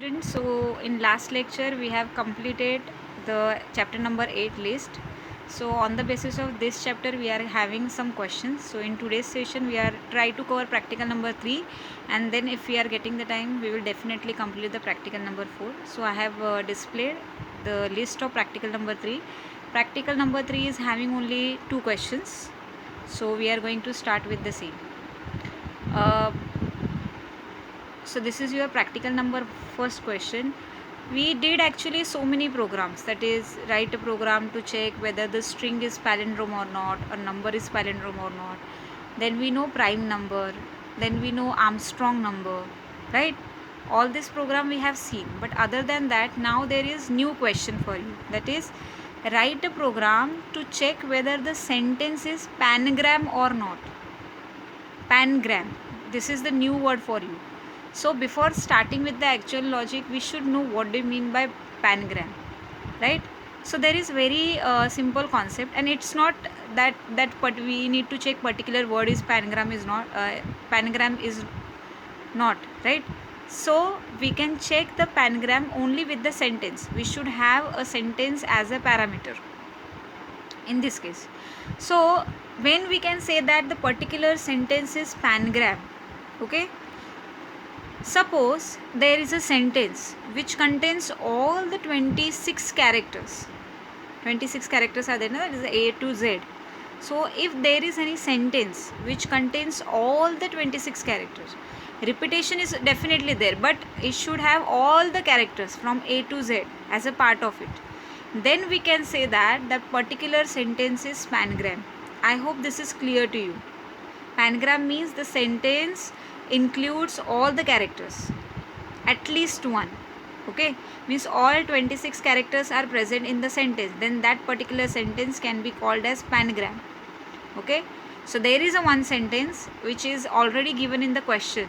Students, so in last lecture we have completed the chapter number 8 list. So on the basis of this chapter we are having some questions. So in today's session we are try to cover practical number 3, and then if we are getting the time we will definitely complete the practical number 4. So I have displayed the list of practical number 3. Practical number 3 is having only 2 questions. So we are going to start with the same. Uh, so this is your practical number first question. We did actually so many programs, that is write a program to check whether the string is palindrome or not, a number is palindrome or not. Then we know prime number, then we know Armstrong number, right? All this program we have seen, but other than that now there is new question for you, that is write a program to check whether the sentence is pangram or not. Pangram, this is the new word for you. So before starting with the actual logic we should know what do you mean by pangram, right? So there is very simple concept, and it's not that but we need to check particular word is pangram is not pangram is not, right? So we can check the pangram only with the sentence. We should have a sentence as a parameter in this case. So when we can say that the particular sentence is pangram, okay? Suppose there is a sentence which contains all the 26 characters. 26 characters are there, no? That is A to Z. So if there is any sentence which contains all the 26 characters, repetition is definitely there, but it should have all the characters from A to Z as a part of it. Then we can say that that particular sentence is pangram. I hope this is clear to you. Pangram means the sentence includes all the characters, at least one. Okay, means all 26 characters are present in the sentence, then that particular sentence can be called as pangram. Okay, so there is a one sentence which is already given in the question.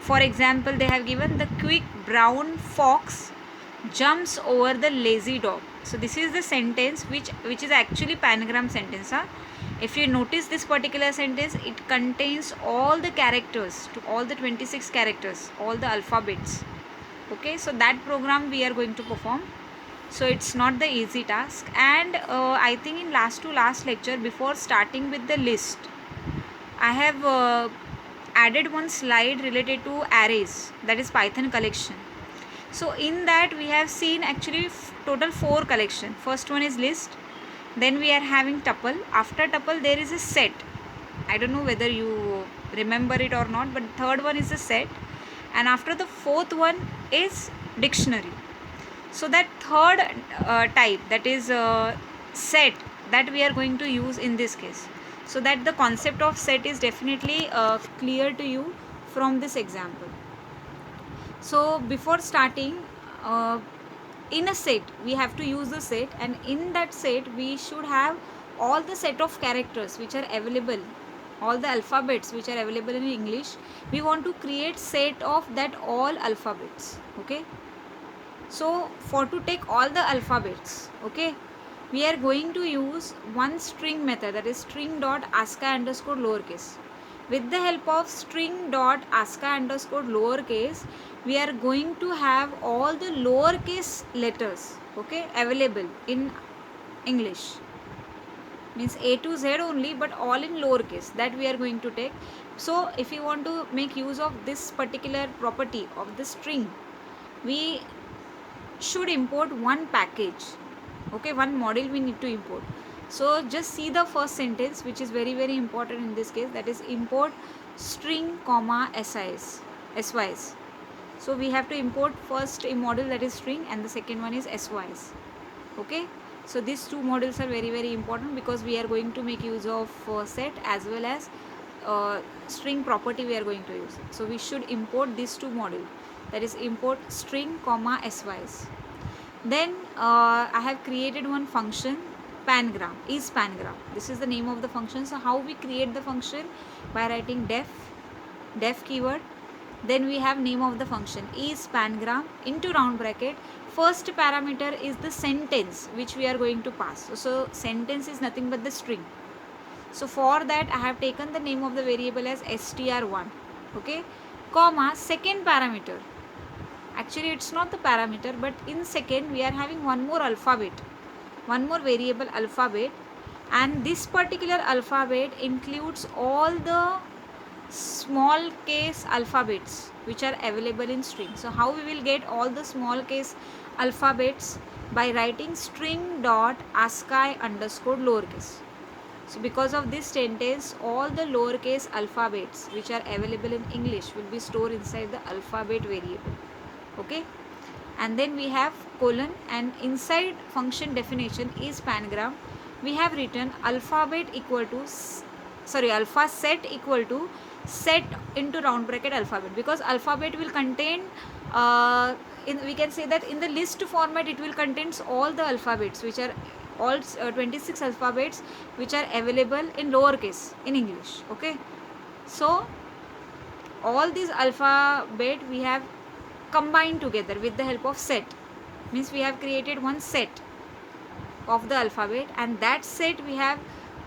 For example, they have given the quick brown fox jumps over the lazy dog. So this is the sentence which is actually pangram sentence. If you notice this particular sentence, it contains all the characters, to all the 26 characters, all the alphabets. Okay, so that program we are going to perform. So it's not the easy task, and I think in last to last lecture before starting with the list, I have added one slide related to arrays, that is Python collection. So in that we have seen actually total 4 collection. First one is list, then we are having tuple. After tuple there is a set. I don't know whether you remember it or not, but third one is a set, and after the fourth one is dictionary. So that third type, that is set, that we are going to use in this case, so that the concept of set is definitely clear to you from this example. So before starting, in a set we have to use the set, and in that set we should have all the set of characters which are available, all the alphabets which are available in English. We want to create set of that all alphabets. Okay, so for to take all the alphabets, okay, we are going to use one string method, that is string dot ASCII underscore lowercase. With the help of string dot ASCII underscore lowercase, we are going to have all the lowercase letters, okay, available in English. Means A to Z only, but all in lowercase, that we are going to take. So if you want to make use of this particular property of the string, we should import one package. Okay, one module we need to import. So just see the first sentence, which is very important in this case, that is import string comma sys. So we have to import first a module, that is string, and the second one is sys. Okay, so these two modules are very important, because we are going to make use of set as well as string property we are going to use. So we should import these two modules, that is import string comma sys. Then I have created one function, pangram. This is the name of the function. So how we create the function? By writing def keyword, then we have name of the function is pangram into round bracket. First parameter is the sentence which we are going to pass. So sentence is nothing but the string. So for that I have taken the name of the variable as str1. Okay, comma, second parameter. actually it's not the parameter, but in second we are having one more alphabet, one more variable alphabet, and this particular alphabet includes all the small case alphabets which are available in string. So how we will get all the small case alphabets? By writing string dot ASCII underscore lowercase. So because of this sentence, all the lowercase alphabets which are available in English will be stored inside the alphabet variable. Okay, and then we have colon, and inside function definition is pangram. We have written alphabet equal to alpha set equal to set into round bracket alphabet, because alphabet will contain we can say that in the list format it will contains all the alphabets which are all 26 alphabets which are available in lowercase in English. Okay, so all these alphabet we have combined together with the help of set, means we have created one set of the alphabet, and that set we have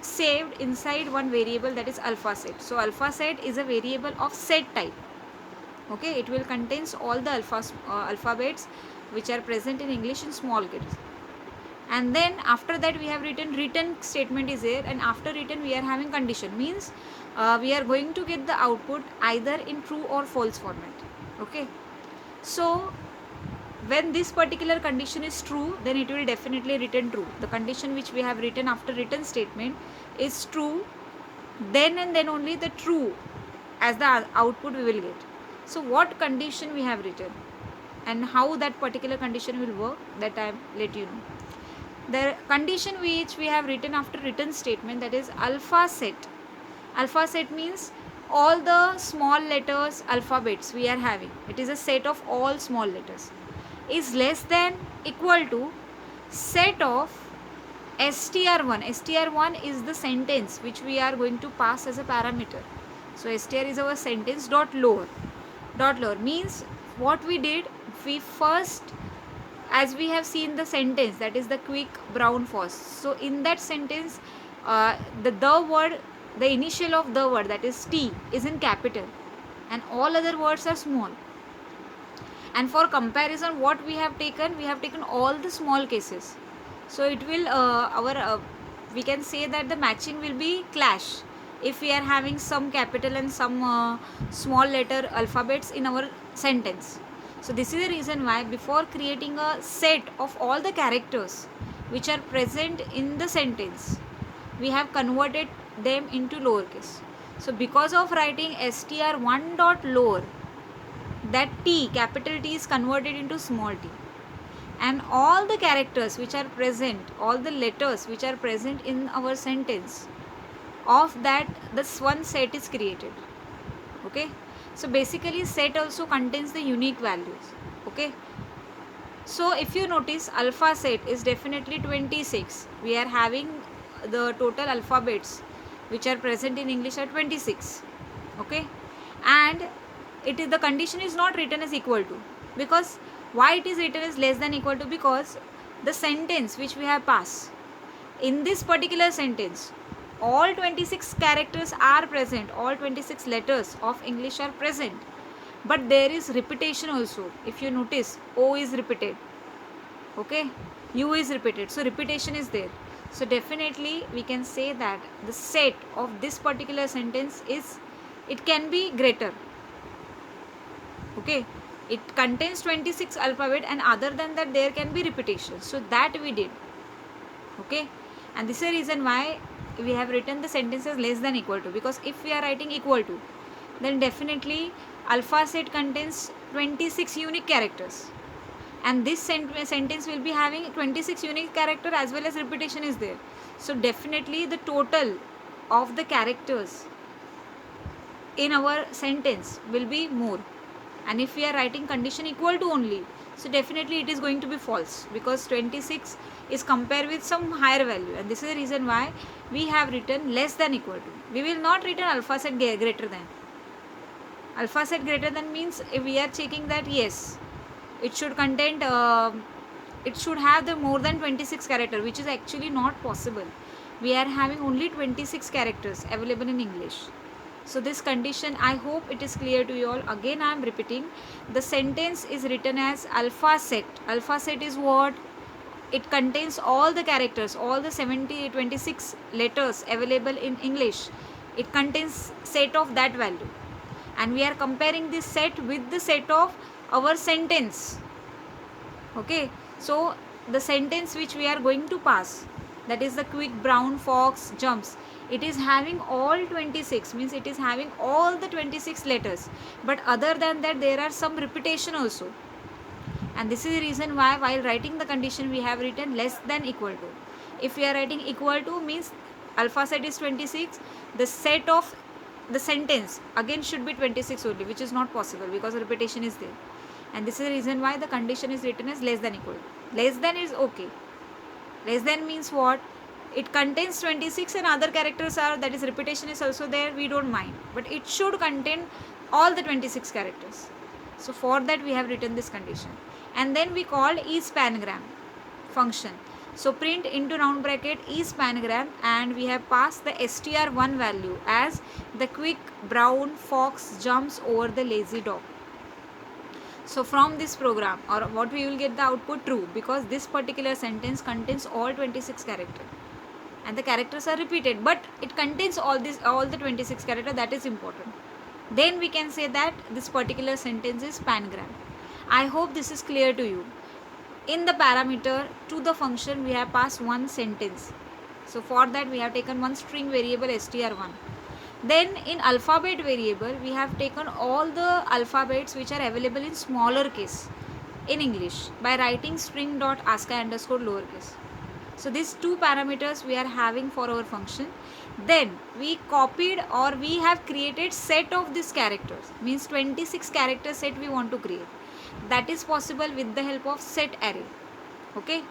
saved inside one variable, that is alpha set. So alpha set is a variable of set type. Okay, it will contains all the alphabets which are present in English in small case. And then after that we have written return statement is there, and after return we are having condition, means we are going to get the output either in true or false format. Okay, so when this particular condition is true, then it will definitely return true. The condition which we have written after return statement is true, then and then only the true as the output we will get. So what condition we have written and how that particular condition will work, that I let you know. The condition which we have written after return statement, that is alpha set. Alpha set means all the small letters alphabets we are having, it is a set of all small letters, is less than equal to set of str1. str1 is the sentence which we are going to pass as a parameter. So str is our sentence dot lower. Dot lower means what we did, we first, as we have seen the sentence, that is the quick brown fox. So in that sentence the word, the initial of the word, that is T, is in capital and all other words are small. And for comparison what we have taken all the small cases. So it will we can say that the matching will be clash if we are having some capital and some small letter alphabets in our sentence. So this is the reason why before creating a set of all the characters which are present in the sentence, we have converted them into lowercase. So because of writing str1 dot lower, that T, capital T, is converted into small t, and all the characters which are present, all the letters which are present in our sentence, of that this one set is created. Okay, so basically set also contains the unique values. Okay, so if you notice, alpha set is definitely 26. We are having the total alphabets which are present in English are 26. Okay, and it is, the condition is not written as equal to, because why it is written as less than equal to, because the sentence which we have passed, in this particular sentence all 26 characters are present, all 26 letters of English are present, but there is repetition also. If you notice, O is repeated, okay, U is repeated, so repetition is there. So definitely we can say that the set of this particular sentence is, it can be greater. Okay, it contains 26 alphabet, and other than that there can be repetition. So that we did. Okay, and this is the reason why we have written the sentences less than equal to, because if we are writing equal to, then definitely alpha set contains 26 unique characters, and this sentence will be having 26 unique character as well as repetition is there. So definitely the total of the characters in our sentence will be more. And if we are writing condition equal to only, so definitely it is going to be false, because 26 is compared with some higher value, and this is the reason why we have written less than equal to. We will not written alpha set greater than. Alpha set greater than means if we are checking that yes, it should contain it should have the more than 26 character, which is actually not possible. We are having only 26 characters available in English. So this condition, I hope it is clear to you all. Again I am repeating, the sentence is written as alpha set. Alpha set is what? It contains all the characters, all the 26 letters available in English. It contains set of that value, and we are comparing this set with the set of our sentence. Okay, so the sentence which we are going to pass, that is the quick brown fox jumps, it is having all 26, means it is having all the 26 letters, but other than that there are some repetition also. And this is the reason why while writing the condition we have written less than equal to. If we are writing equal to, means alpha set is 26, the set of the sentence again should be 26 only, which is not possible because repetition is there. And this is the reason why the condition is written as less than equal to. Less than is okay. Less than means what? It contains 26 and other characters are, that is repetition is also there, we don't mind, but it should contain all the 26 characters. So for that we have written this condition. And then we call isPangram function. So print into round bracket isPangram, and we have passed the str1 value as the quick brown fox jumps over the lazy dog. So from this program, or what we will get the output true, because this particular sentence contains all 26 characters and the characters are repeated, but it contains all the 26 characters, that is important. Then we can say that this particular sentence is pangram. I hope this is clear to you. In the parameter to the function we have passed one sentence. So for that we have taken one string variable str1. Then in alphabet variable we have taken all the alphabets which are available in smaller case in English by writing string.ascii_lowercase. So these two parameters we are having for our function. Then we copied, or we have created set of these characters, means 26 character set we want to create. That is possible with the help of set array. Okay,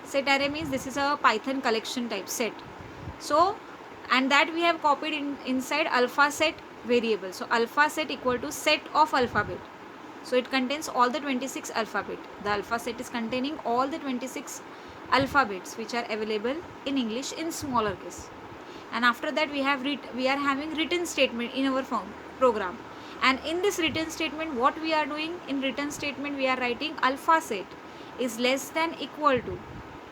set array means this is a Python collection type set. So and that we have copied inside alpha set variable. So alpha set equal to set of alphabet. So it contains all the 26 alphabet. The alpha set is containing all the 26 alphabets which are available in English in smaller case. And after that we are having written statement in our program. And in this written statement, what we are doing in written statement, we are writing alpha set is less than equal to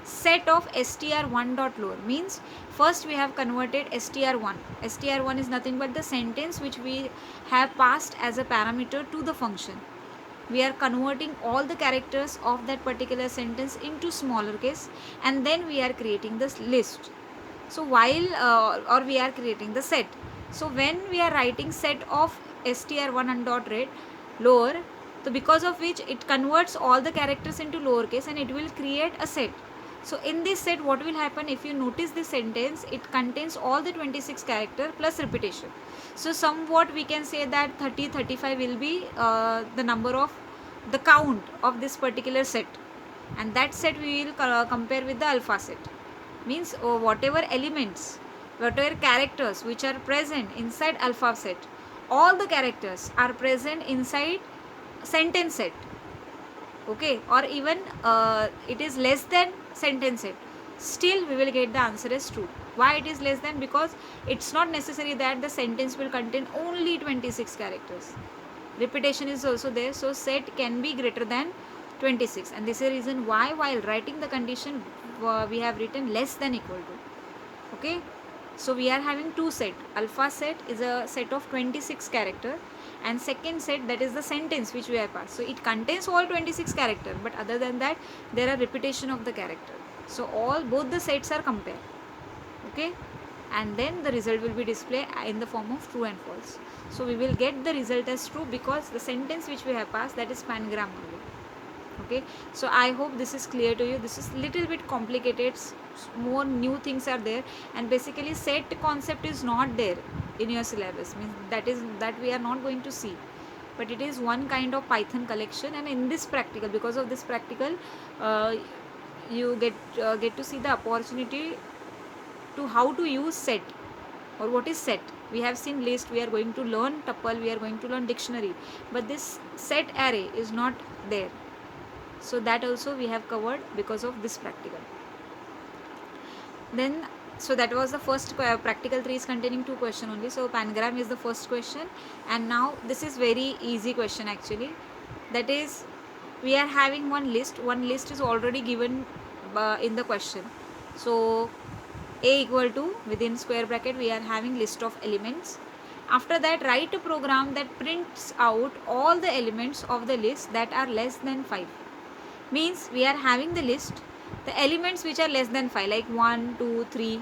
set of str1.lower, means first we have converted str1. str1 is nothing but the sentence which we have passed as a parameter to the function. We are converting all the characters of that particular sentence into smaller case, and then we are creating this list. So while or we are creating the set. So when we are writing set of str1 and dot read lower, so because of which it converts all the characters into lowercase and it will create a set. So in this set what will happen, if you notice this sentence, it contains all the 26 character plus repetition. So somewhat we can say that 35 will be the number of the count of this particular set, and that set we will compare with the alpha set. Means whatever elements, whatever characters which are present inside alpha set, all the characters are present inside sentence set. Okay, or even it is less than sentence set, still we will get the answer as true. Why it is less than? Because it's not necessary that the sentence will contain only 26 characters. Repetition is also there, so set can be greater than 26, and this is the reason why while writing the condition we have written less than equal to. Okay, so we are having two set. Alpha set is a set of 26 character, and second set, that is the sentence which we have passed. So it contains all 26 character, but other than that there are repetition of the character. So both the sets are compared. Okay, and then the result will be displayed in the form of true and false. So we will get the result as true because the sentence which we have passed, that is pangram only. Okay, so I hope this is clear to you. This is little bit complicated, more new things are there, and basically set concept is not there in your syllabus, means that we are not going to see, but it is one kind of Python collection. And in this practical, because of this practical, you get to see the opportunity to how to use set, or what is set. We have seen list, we are going to learn tuple, we are going to learn dictionary, but this set array is not there. So that also we have covered because of this practical. Then So that was the first practical 3 is containing 2 question only. So pangram is the first question, and now this is very easy question actually. That is, we are having one list is already given in the question. So a equal to, within square bracket we are having list of elements. After that, write a program that prints out all the elements of the list that are less than 5. Means we are having the list, the elements which are less than 5, like 1, 2, 3,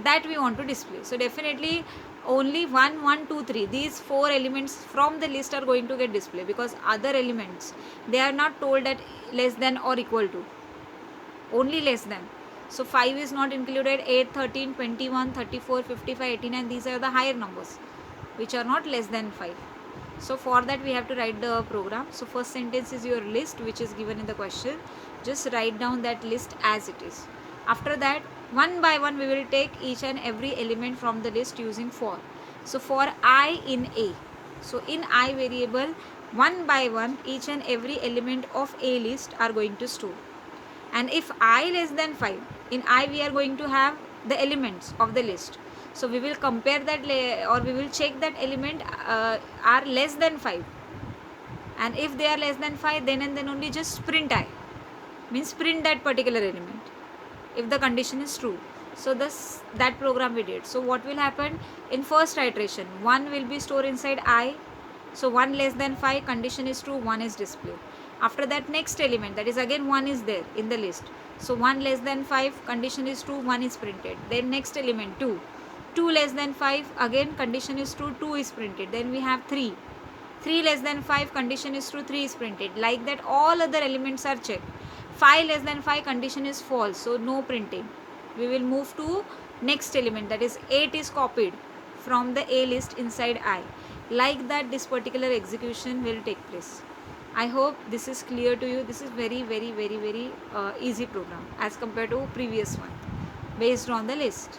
that we want to display. So definitely only 1, 1, 2, 3, these 4 elements from the list are going to get displayed, because other elements, they are not told that less than or equal to, only less than. So 5 is not included, 8, 13, 21, 34, 55, 89, these are the higher numbers which are not less than 5. So for that we have to write the program. So first sentence is your list which is given in the question. Just write down that list as it is. After that, one by one we will take each and every element from the list using for. So for I in A, so in I variable, one by one each and every element of A list are going to store. And if I less than 5, in I we are going to have the elements of the list. So we will compare that or we will check that element are less than 5, and if they are less than 5, then and then only just print I, means print that particular element if the condition is true. So that program we did. So what will happen in first iteration, 1 will be stored inside I. So 1 less than 5, condition is true, 1 is displayed. After that, next element, that is again 1 is there in the list. So 1 less than 5, condition is true, 1 is printed. Then next element 2, 2 less than 5, again condition is true, 2 is printed. Then we have 3, 3 less than 5, condition is true, 3 is printed. Like that all other elements are checked. 5 less than 5, condition is false, so no printing. We will move to next element, that is 8 is copied from the A list inside I. Like that this particular execution will take place. I hope this is clear to you. This is very easy program as compared to previous one based on the list.